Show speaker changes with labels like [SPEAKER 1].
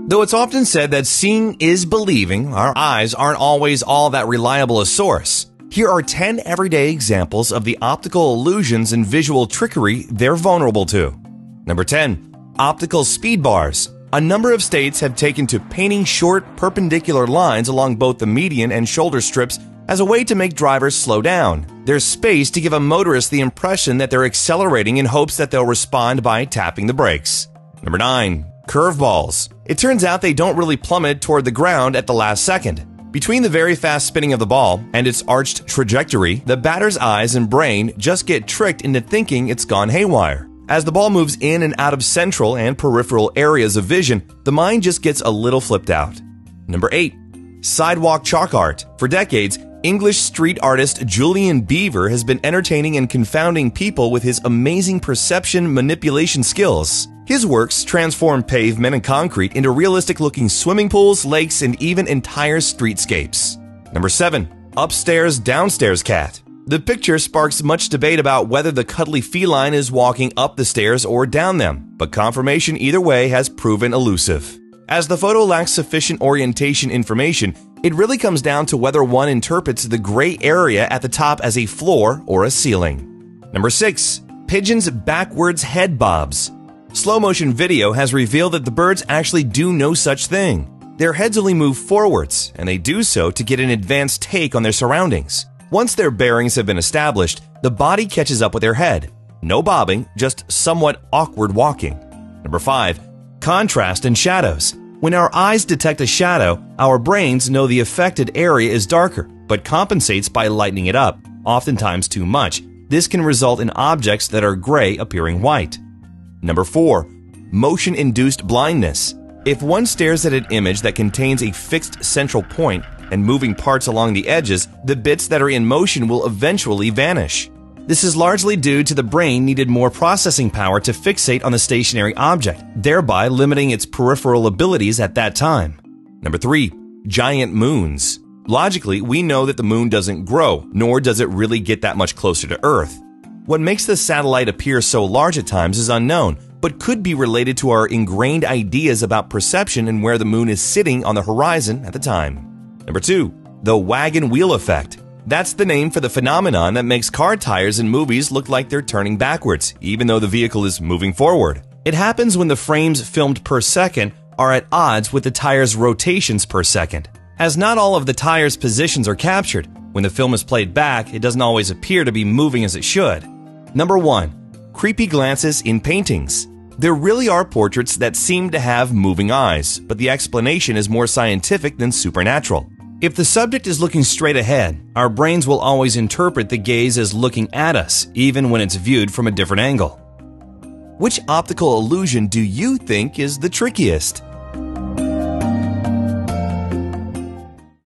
[SPEAKER 1] Though it's often said that seeing is believing, our eyes aren't always all that reliable a source. Here are 10 everyday examples of the optical illusions and visual trickery they're vulnerable to. Number 10. Optical speed bars. A number of states have taken to painting short, perpendicular lines along both the median and shoulder strips as a way to make drivers slow down. There's space to give a motorist the impression that they're accelerating in hopes that they'll respond by tapping the brakes. Number 9. Curveballs. It turns out they don't really plummet toward the ground at the last second. Between the very fast spinning of the ball and its arched trajectory, the batter's eyes and brain just get tricked into thinking it's gone haywire. As the ball moves in and out of central and peripheral areas of vision, the mind just gets a little flipped out. Number 8. Sidewalk chalk art. For decades, English street artist Julian Beaver has been entertaining and confounding people with his amazing perception manipulation skills. His works transform pavement and concrete into realistic-looking swimming pools, lakes, and even entire streetscapes. Number 7. Upstairs, downstairs cat. The picture sparks much debate about whether the cuddly feline is walking up the stairs or down them, but confirmation either way has proven elusive. As the photo lacks sufficient orientation information, it really comes down to whether one interprets the gray area at the top as a floor or a ceiling. Number 6. Pigeons' backwards head bobs. Slow-motion video has revealed that the birds actually do no such thing. Their heads only move forwards, and they do so to get an advanced take on their surroundings. Once their bearings have been established, the body catches up with their head. No bobbing, just somewhat awkward walking. Number 5. Contrast and shadows. When our eyes detect a shadow, our brains know the affected area is darker, but compensates by lightening it up, oftentimes too much. This can result in objects that are gray appearing white. Number 4. Motion-induced blindness. If one stares at an image that contains a fixed central point and moving parts along the edges, the bits that are in motion will eventually vanish. This is largely due to the brain needed more processing power to fixate on the stationary object, thereby limiting its peripheral abilities at that time. Number 3. Giant moons. Logically, we know that the moon doesn't grow, nor does it really get that much closer to Earth. What makes the satellite appear so large at times is unknown, but could be related to our ingrained ideas about perception and where the moon is sitting on the horizon at the time. Number 2. The wagon wheel effect. That's the name for the phenomenon that makes car tires in movies look like they're turning backwards, even though the vehicle is moving forward. It happens when the frames filmed per second are at odds with the tire's rotations per second. As not all of the tire's positions are captured, when the film is played back, it doesn't always appear to be moving as it should. Number 1. Creepy glances in paintings. There really are portraits that seem to have moving eyes, but the explanation is more scientific than supernatural. If the subject is looking straight ahead, our brains will always interpret the gaze as looking at us, even when it's viewed from a different angle. Which optical illusion do you think is the trickiest?